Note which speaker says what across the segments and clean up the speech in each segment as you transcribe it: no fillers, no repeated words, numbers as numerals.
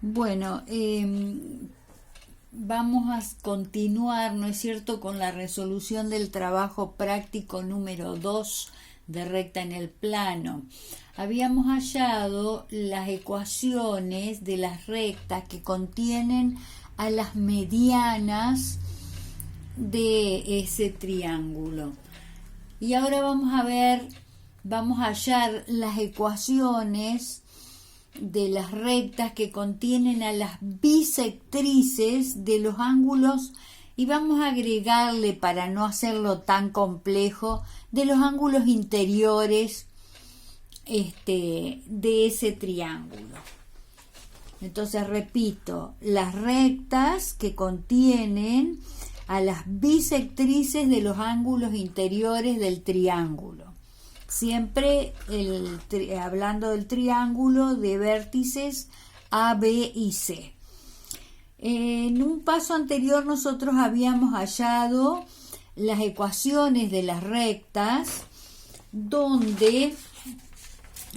Speaker 1: Bueno, vamos a continuar, ¿no es cierto?, con la resolución del trabajo práctico número 2 de recta en el plano. Habíamos hallado las ecuaciones de las rectas que contienen a las medianas de ese triángulo. Y ahora vamos a hallar las ecuaciones de las rectas que contienen a las bisectrices de los ángulos, y vamos a agregarle, para no hacerlo tan complejo, de los ángulos interiores de ese triángulo. Entonces repito, las rectas que contienen a las bisectrices de los ángulos interiores del triángulo. Siempre hablando del triángulo de vértices A, B y C. En un paso anterior nosotros habíamos hallado las ecuaciones de las rectas, donde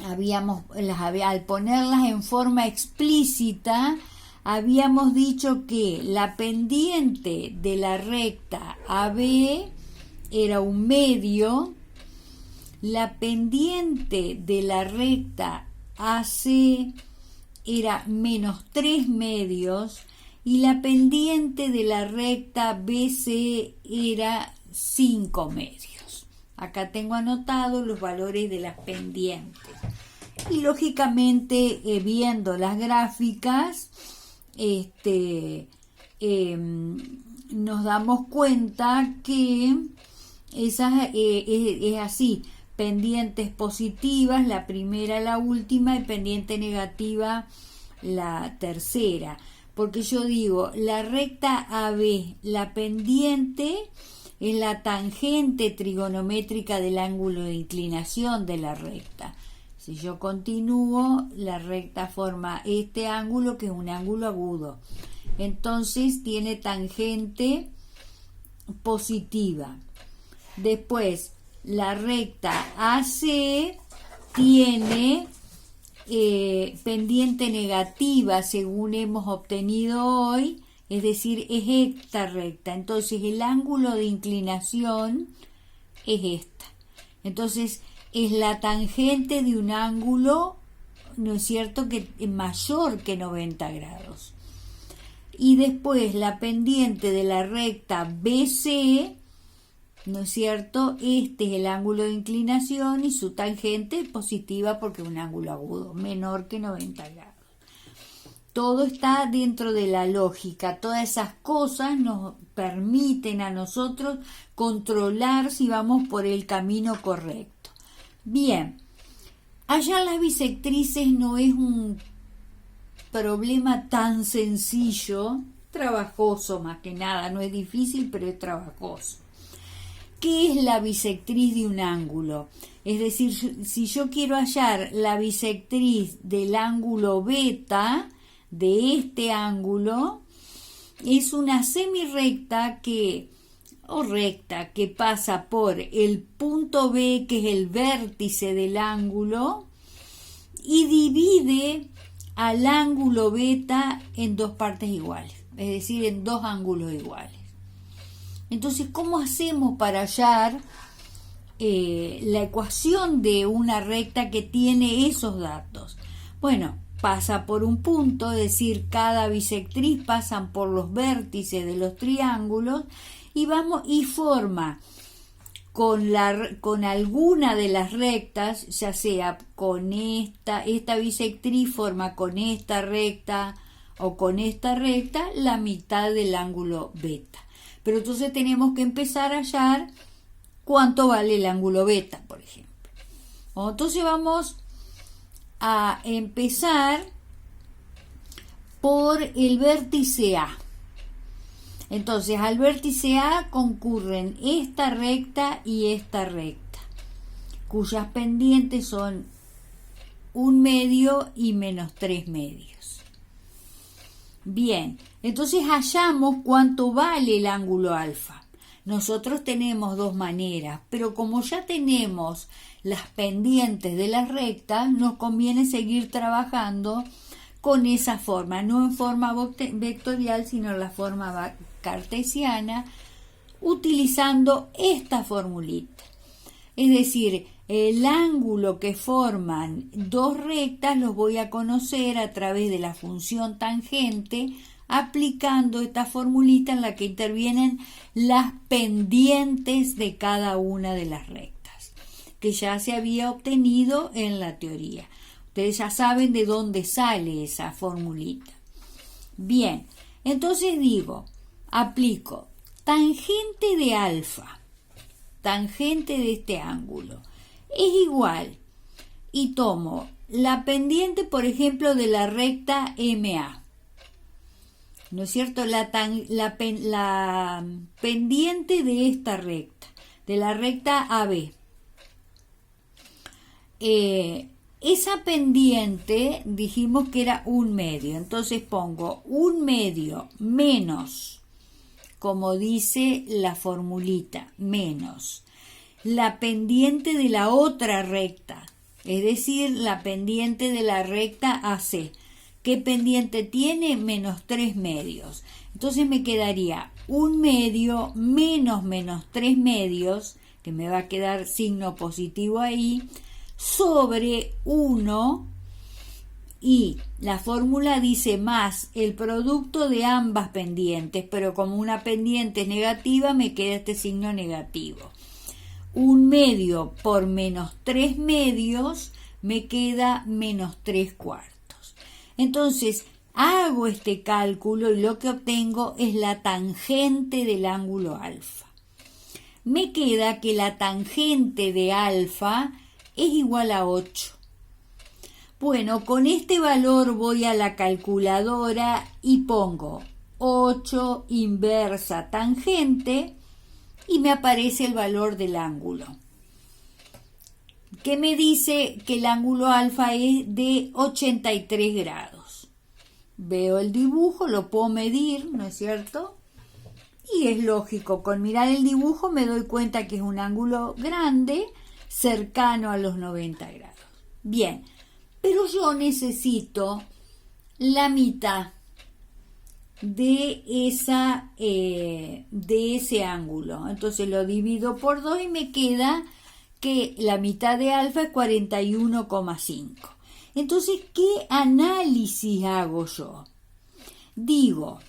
Speaker 1: al ponerlas en forma explícita, habíamos dicho que la pendiente de la recta AB era 1/2, la pendiente de la recta AC era -3/2 y la pendiente de la recta BC era 5/2. Acá tengo anotados los valores de las pendientes. Y lógicamente, viendo las gráficas, nos damos cuenta que es así: pendientes positivas, la primera, la última, y pendiente negativa, la tercera. Porque yo digo, la recta AB, la pendiente es la tangente trigonométrica del ángulo de inclinación de la recta. Si yo continúo, la recta forma este ángulo, que es un ángulo agudo. Entonces tiene tangente positiva. Después, la recta AC tiene pendiente negativa, según hemos obtenido hoy, es decir, es esta recta. Entonces el ángulo de inclinación es esta. Entonces es la tangente de un ángulo, ¿no es cierto?, que es mayor que 90 grados. Y después la pendiente de la recta BC, ¿no es cierto?, este es el ángulo de inclinación y su tangente es positiva porque es un ángulo agudo, menor que 90 grados. Todo está dentro de la lógica. Todas esas cosas nos permiten a nosotros controlar si vamos por el camino correcto. Bien, hallar las bisectrices no es un problema tan sencillo, trabajoso más que nada, no es difícil, pero es trabajoso. ¿Qué es la bisectriz de un ángulo? Es decir, si yo quiero hallar la bisectriz del ángulo beta de este ángulo, es una semirrecta recta que pasa por el punto B, que es el vértice del ángulo, y divide al ángulo beta en dos partes iguales, es decir, en dos ángulos iguales. Entonces, ¿cómo hacemos para hallar la ecuación de una recta que tiene esos datos? Bueno, pasa por un punto, es decir, cada bisectriz pasan por los vértices de los triángulos y forma con alguna de las rectas, ya sea con esta bisectriz forma con esta recta o con esta recta, la mitad del ángulo beta. Pero entonces tenemos que empezar a hallar cuánto vale el ángulo beta, por ejemplo. Entonces vamos a empezar por el vértice A. Entonces al vértice A concurren esta recta y esta recta, cuyas pendientes son 1/2 y -3/2. Bien, entonces hallamos cuánto vale el ángulo alfa. Nosotros tenemos dos maneras, pero como ya tenemos las pendientes de las rectas, nos conviene seguir trabajando con esa forma, no en forma vectorial, sino en la forma cartesiana, utilizando esta formulita. Es decir, el ángulo que forman dos rectas los voy a conocer a través de la función tangente, aplicando esta formulita en la que intervienen las pendientes de cada una de las rectas, que ya se había obtenido en la teoría. Ustedes ya saben de dónde sale esa formulita. Bien, entonces digo, aplico tangente de alfa, tangente de este ángulo, es igual, y tomo la pendiente, por ejemplo, de la recta MA, ¿no es cierto? La pendiente de esta recta, de la recta AB. Esa pendiente dijimos que era 1/2, entonces pongo 1/2 menos, como dice la formulita, menos la pendiente de la otra recta, es decir, la pendiente de la recta AC. ¿Qué pendiente tiene? Menos 3/2. Entonces me quedaría 1/2 menos 3/2, que me va a quedar signo positivo ahí, sobre 1, y la fórmula dice más el producto de ambas pendientes, pero como una pendiente es negativa me queda este signo negativo. 1/2 por menos 3/2 me queda menos 3/4. Entonces hago este cálculo y lo que obtengo es la tangente del ángulo alfa. Me queda que la tangente de alfa es igual a 8. Bueno, con este valor voy a la calculadora y pongo 8 inversa tangente y me aparece el valor del ángulo, que me dice que el ángulo alfa es de 83 grados. Veo el dibujo, lo puedo medir, ¿no es cierto? Y es lógico, con mirar el dibujo me doy cuenta que es un ángulo grande, cercano a los 90 grados. Bien, pero yo necesito la mitad de ese ángulo. Entonces lo divido por 2 y me queda que la mitad de alfa es 41,5. Entonces, ¿qué análisis hago yo? Digo,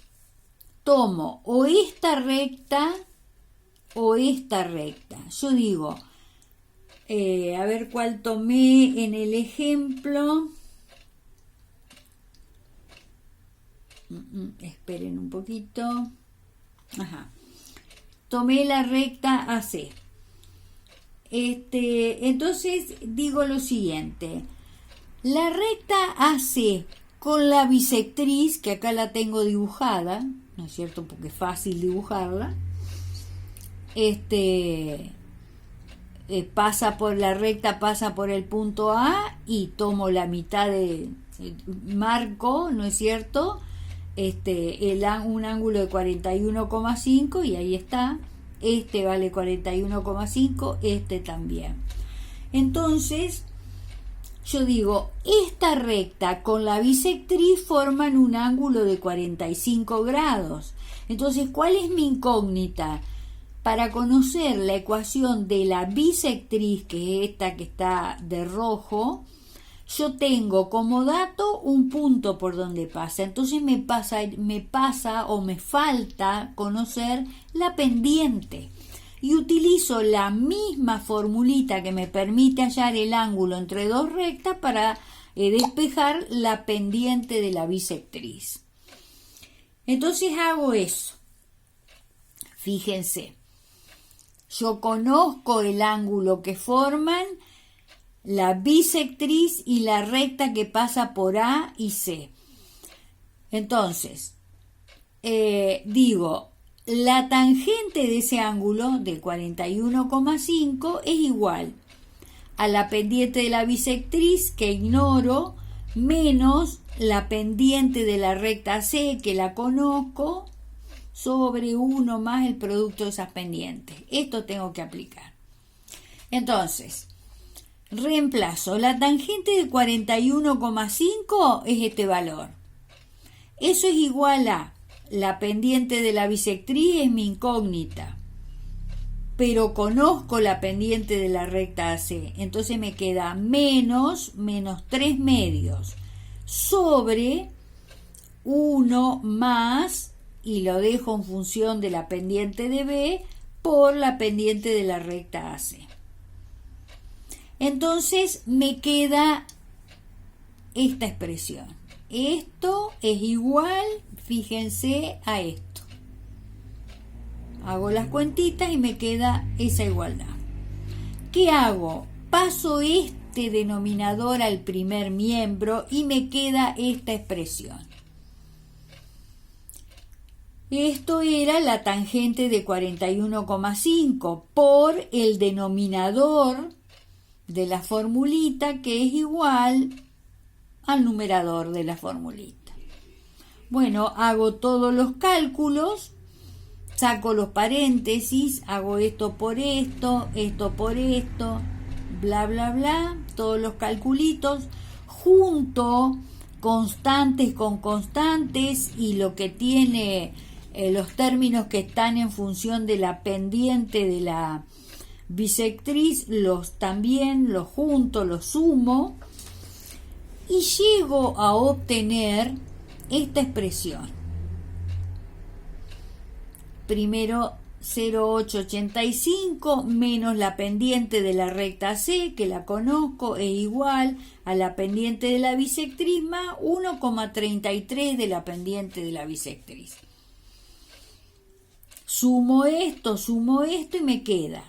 Speaker 1: tomo o esta recta o esta recta. Yo digo, a ver cuál tomé en el ejemplo. Esperen un poquito. Ajá. Tomé la recta AC. Entonces digo lo siguiente. La recta AC con la bisectriz, que acá la tengo dibujada, ¿no es cierto? Porque es fácil dibujarla. Pasa por el punto A y tomo la mitad de marco, ¿no es cierto? Un ángulo de 41,5 y ahí está. Este vale 41,5, este también. Entonces, yo digo, esta recta con la bisectriz forman un ángulo de 45 grados. Entonces, ¿cuál es mi incógnita? Para conocer la ecuación de la bisectriz, que es esta que está de rojo, yo tengo como dato un punto por donde pasa. Entonces me falta conocer la pendiente. Y utilizo la misma formulita que me permite hallar el ángulo entre dos rectas para despejar la pendiente de la bisectriz. Entonces hago eso. Fíjense, yo conozco el ángulo que forman la bisectriz y la recta que pasa por A y C. Entonces, digo, la tangente de ese ángulo de 41,5 es igual a la pendiente de la bisectriz, que ignoro, menos la pendiente de la recta C, que la conozco, sobre 1 más el producto de esas pendientes. Esto tengo que aplicar. Entonces, reemplazo. La tangente de 41,5 es este valor. Eso es igual a la pendiente de la bisectriz, es mi incógnita, pero conozco la pendiente de la recta AC, entonces me queda menos 3 medios sobre 1 más, y lo dejo en función de la pendiente de B por la pendiente de la recta AC. Entonces me queda esta expresión. Esto es igual, fíjense, a esto. Hago las cuentitas y me queda esa igualdad. ¿Qué hago? Paso este denominador al primer miembro y me queda esta expresión. Esto era la tangente de 41,5 por el denominador de la formulita, que es igual al numerador de la formulita. Bueno, hago todos los cálculos, saco los paréntesis, hago esto por esto por esto, bla, bla, bla, todos los calculitos, junto constantes con constantes y lo que tiene los términos que están en función de la pendiente de la bisectriz, también los junto, los sumo y llego a obtener esta expresión. Primero 0,885 menos la pendiente de la recta C, que la conozco, es igual a la pendiente de la bisectriz más 1,33 de la pendiente de la bisectriz. Sumo esto y me queda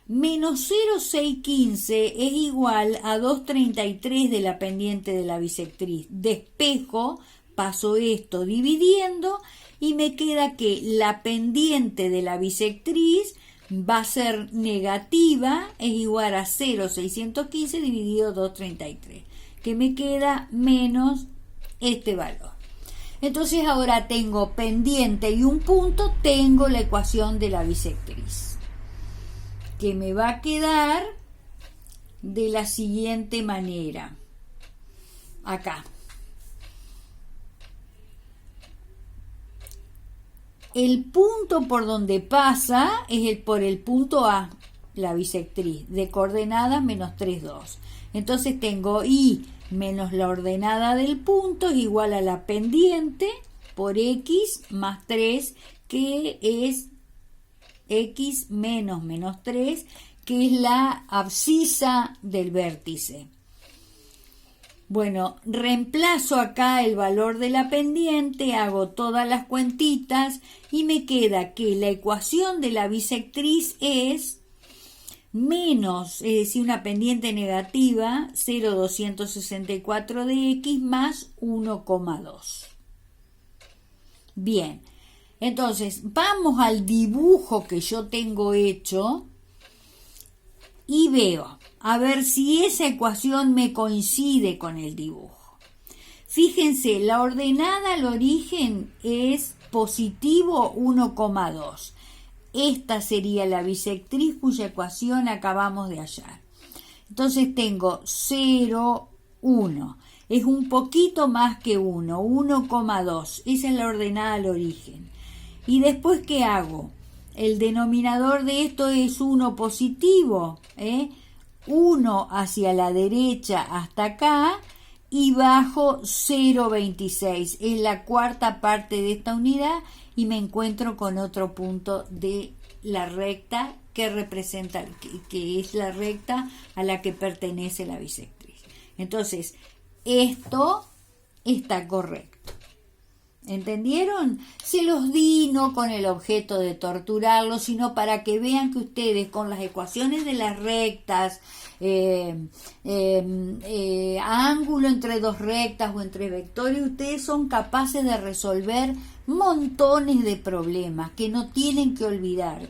Speaker 1: menos 0,615 es igual a 2,33 de la pendiente de la bisectriz. Despejo, paso esto dividiendo y me queda que la pendiente de la bisectriz va a ser negativa, es igual a 0,615 dividido 2,33, que me queda menos este valor. Entonces ahora tengo pendiente y un punto, tengo la ecuación de la bisectriz, que me va a quedar de la siguiente manera. Acá. El punto por donde pasa es por el punto A, la bisectriz, de coordenadas menos 3, 2. Entonces tengo I menos la ordenada del punto es igual a la pendiente por X más 3, que es X menos 3, que es la abscisa del vértice. Bueno, reemplazo acá el valor de la pendiente, hago todas las cuentitas y me queda que la ecuación de la bisectriz es menos, es decir, una pendiente negativa, 0,264 de X más 1,2. Bien, entonces vamos al dibujo que yo tengo hecho y veo a ver si esa ecuación me coincide con el dibujo. Fíjense, la ordenada al origen es positivo 1,2. Esta sería la bisectriz cuya ecuación acabamos de hallar. Entonces tengo 0, 1. Es un poquito más que 1, 1,2. Esa es la ordenada al origen. Y después, ¿qué hago? El denominador de esto es 1 positivo, 1 hacia la derecha hasta acá y bajo 0,26. Es la cuarta parte de esta unidad y me encuentro con otro punto de la recta que representa, que es la recta a la que pertenece la bisectriz. Entonces, esto está correcto. ¿Entendieron? Se los di no con el objeto de torturarlos, sino para que vean que ustedes con las ecuaciones de las rectas, ángulo entre dos rectas o entre vectores, ustedes son capaces de resolver montones de problemas que no tienen que olvidar.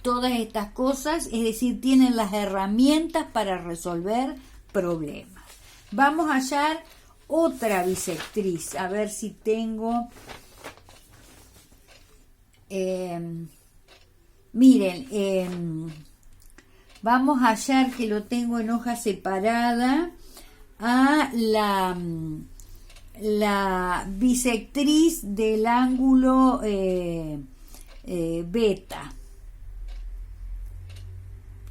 Speaker 1: Todas estas cosas, es decir, tienen las herramientas para resolver problemas. Vamos a hallar otra bisectriz, a ver si tengo, miren, vamos a hallar, que lo tengo en hoja separada, a la bisectriz del ángulo beta,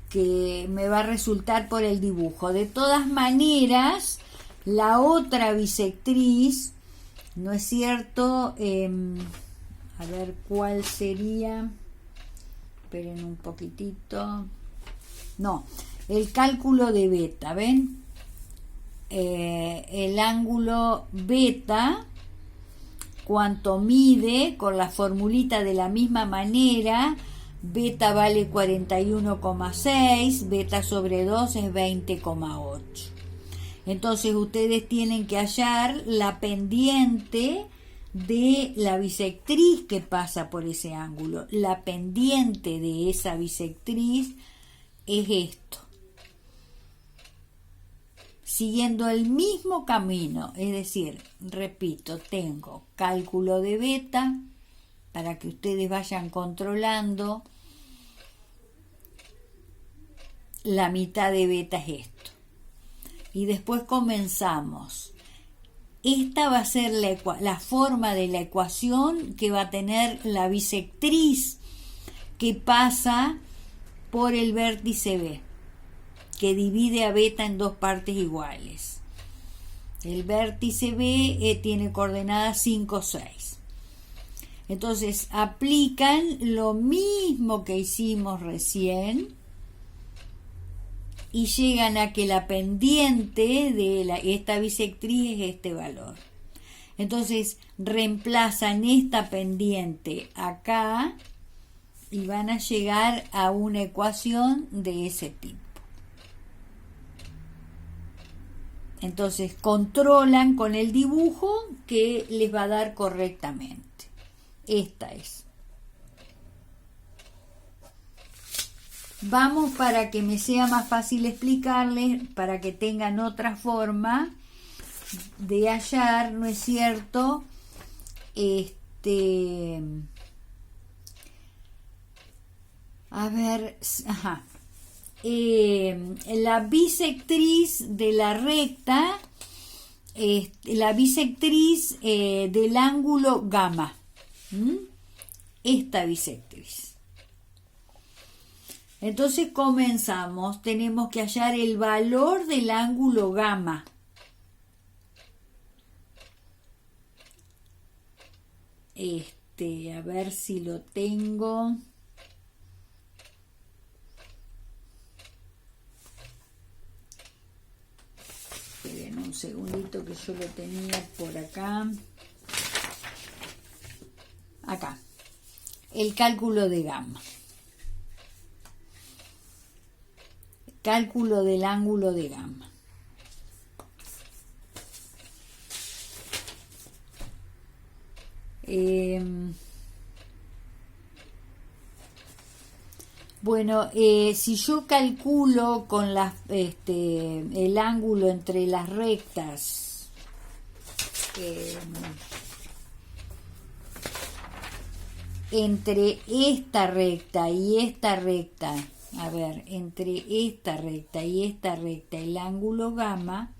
Speaker 1: que me va a resultar por el dibujo. De todas maneras, la otra bisectriz, ¿no es cierto? A ver cuál sería. Esperen un poquitito. No, el cálculo de beta, ¿ven? El ángulo beta, cuanto mide, con la formulita de la misma manera, beta vale 41,6, beta sobre 2 es 20,8. Entonces ustedes tienen que hallar la pendiente de la bisectriz que pasa por ese ángulo. La pendiente de esa bisectriz es esto. Siguiendo el mismo camino, es decir, repito, tengo cálculo de beta para que ustedes vayan controlando. La mitad de beta es esto. Y después comenzamos. Esta va a ser la forma de la ecuación que va a tener la bisectriz que pasa por el vértice B, que divide a beta en dos partes iguales. El vértice B tiene coordenadas 5, 6. Entonces aplican lo mismo que hicimos recién y llegan a que la pendiente de esta bisectriz es este valor. Entonces reemplazan esta pendiente acá y van a llegar a una ecuación de ese tipo. Entonces controlan con el dibujo que les va a dar correctamente. Esta es. Vamos, para que me sea más fácil explicarles, para que tengan otra forma de hallar, ¿no es cierto? A ver, ajá. La bisectriz de la recta, la bisectriz del ángulo gamma. Esta bisectriz. Entonces comenzamos. Tenemos que hallar el valor del ángulo gamma. A ver si lo tengo. Esperen un segundito que yo lo tenía por acá. Acá. El cálculo de gamma. Cálculo del ángulo de gamma. Bueno, si yo calculo con el ángulo entre las rectas, entre esta recta y esta recta, a ver, entre esta recta y esta recta, el ángulo gamma,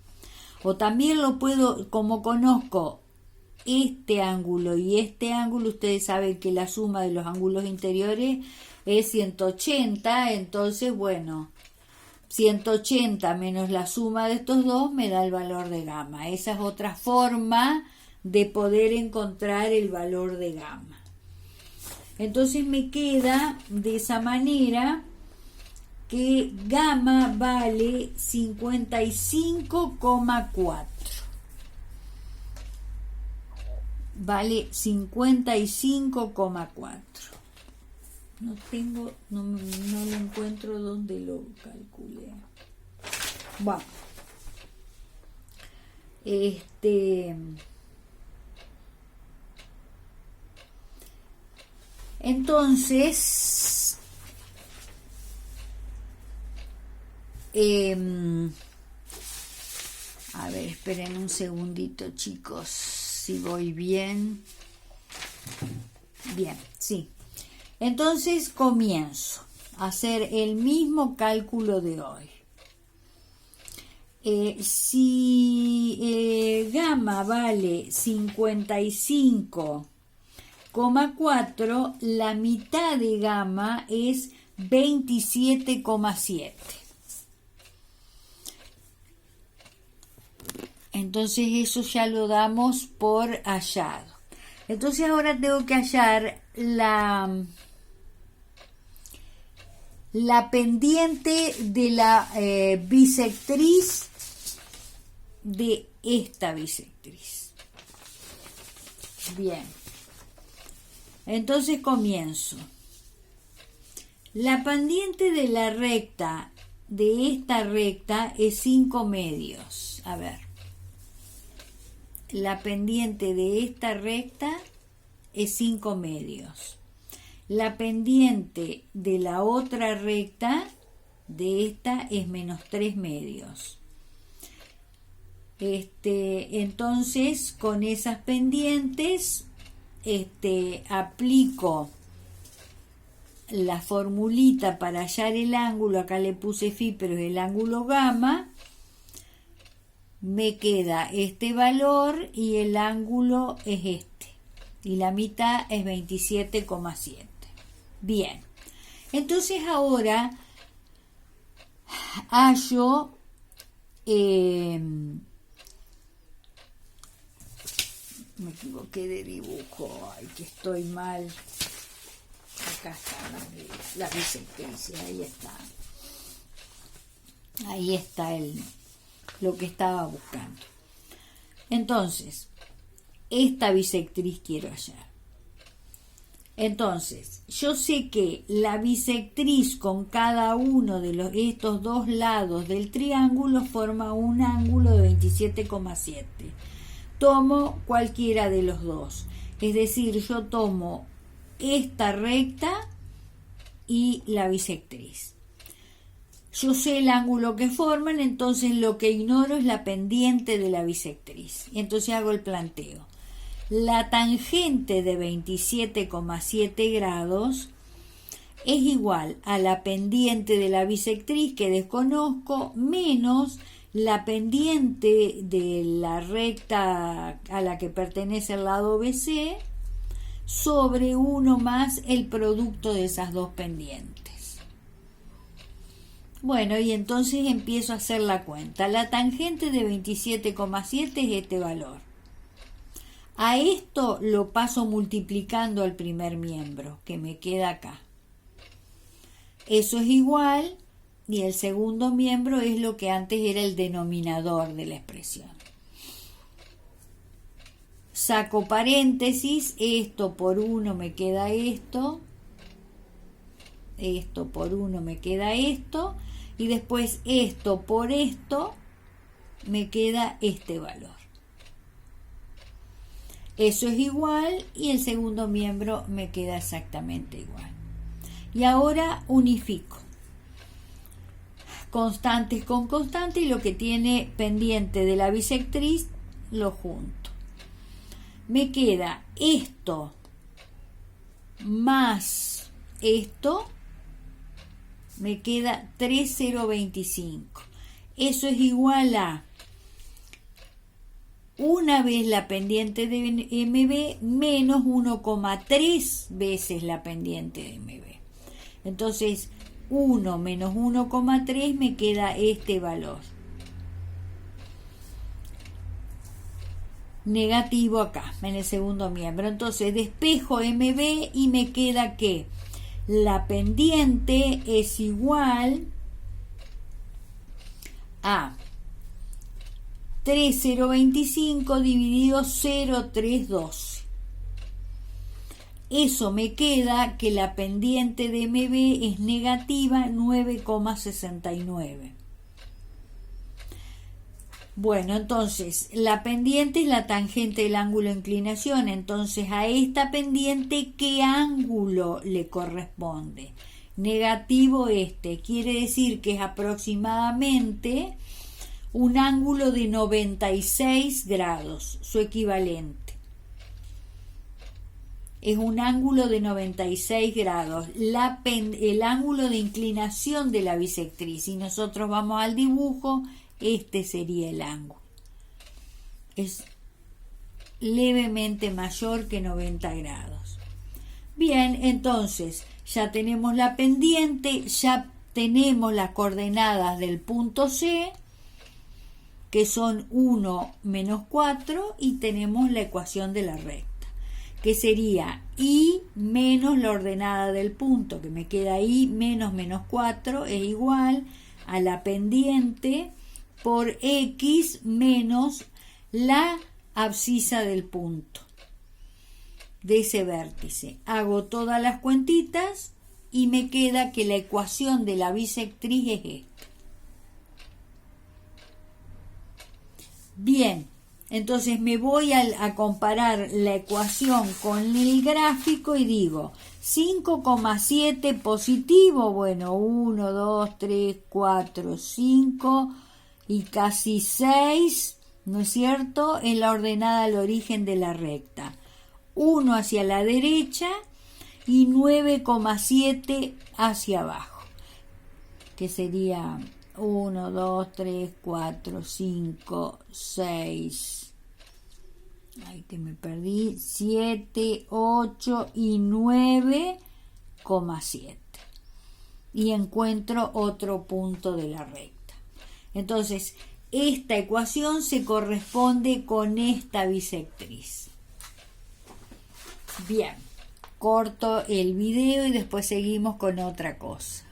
Speaker 1: o también lo puedo, como conozco este ángulo y este ángulo, ustedes saben que la suma de los ángulos interiores es 180, entonces, bueno, 180 menos la suma de estos dos me da el valor de gamma. Esa es otra forma de poder encontrar el valor de gamma. Entonces me queda de esa manera que gamma vale 55,4. Vale 55,4. No lo encuentro donde lo calculé. Bueno. Entonces, a ver, esperen un segundito, chicos, si voy bien. Bien, sí. Entonces comienzo. hacer el mismo cálculo de hoy. Si gamma vale 55,4, la mitad de gamma es 27,7. Entonces eso ya lo damos por hallado. Entonces ahora tengo que hallar la pendiente de la bisectriz de esta bisectriz. Bien. Entonces comienzo. La pendiente de la recta, de esta recta, es 5 medios. A ver. La pendiente de esta recta es 5 medios. La pendiente de la otra recta, de esta, es menos 3 medios. Entonces, con esas pendientes, aplico la formulita para hallar el ángulo. Acá le puse phi, pero es el ángulo gamma. Me queda este valor y el ángulo es este. Y la mitad es 27,7. Bien. Entonces ahora hallo me equivoqué de dibujo. Ay, que estoy mal. Acá están las bisectrices. Ahí está. Ahí está lo que estaba buscando. Entonces, esta bisectriz quiero hallar. Entonces, yo sé que la bisectriz con cada uno de estos dos lados del triángulo forma un ángulo de 27,7. Tomo cualquiera de los dos. Es decir, yo tomo esta recta y la bisectriz. Yo sé el ángulo que forman, entonces lo que ignoro es la pendiente de la bisectriz. Y entonces hago el planteo. La tangente de 27,7 grados es igual a la pendiente de la bisectriz que desconozco menos la pendiente de la recta a la que pertenece el lado BC sobre 1 más el producto de esas dos pendientes. Bueno, y entonces empiezo a hacer la cuenta. La tangente de 27,7 es este valor. A esto lo paso multiplicando al primer miembro, que me queda acá. Eso es igual, y el segundo miembro es lo que antes era el denominador de la expresión. Saco paréntesis, esto por 1 me queda esto, esto por 1 me queda esto, y después esto por esto me queda este valor. Eso es igual y el segundo miembro me queda exactamente igual. Y ahora unifico constantes con constantes y lo que tiene pendiente de la bisectriz lo junto. Me queda esto más esto, me queda 3,025. Eso es igual a una vez la pendiente de MB menos 1,3 veces la pendiente de MB. Entonces 1 menos 1,3 me queda este valor. Negativo acá, en el segundo miembro. Entonces despejo MB y me queda que la pendiente es igual a 3,025 dividido 0,312. Eso me queda que la pendiente de MB es negativa 9,69. Bueno, entonces la pendiente es la tangente del ángulo de inclinación. Entonces a esta pendiente, ¿qué ángulo le corresponde? Negativo este. Quiere decir que es aproximadamente un ángulo de 96 grados, su equivalente. es un ángulo de 96 grados, el ángulo de inclinación de la bisectriz. Si nosotros vamos al dibujo, este sería el ángulo. Es levemente mayor que 90 grados. Bien, entonces ya tenemos la pendiente, ya tenemos las coordenadas del punto C, que son 1 menos 4, y tenemos la ecuación de la recta, que sería y menos la ordenada del punto, que me queda y menos 4, es igual a la pendiente por x menos la abscisa del punto de ese vértice. Hago todas las cuentitas y me queda que la ecuación de la bisectriz es esta. Bien, entonces me voy a comparar la ecuación con el gráfico y digo 5,7 positivo, bueno, 1, 2, 3, 4, 5 y casi 6, ¿no es cierto?, es la ordenada al origen de la recta. 1 hacia la derecha y 9,7 hacia abajo, que sería 1, 2, 3, 4, 5, 6, ay que me perdí, 7, 8 y 9,7. Y encuentro otro punto de la recta. Entonces, esta ecuación se corresponde con esta bisectriz. Bien, corto el video y después seguimos con otra cosa.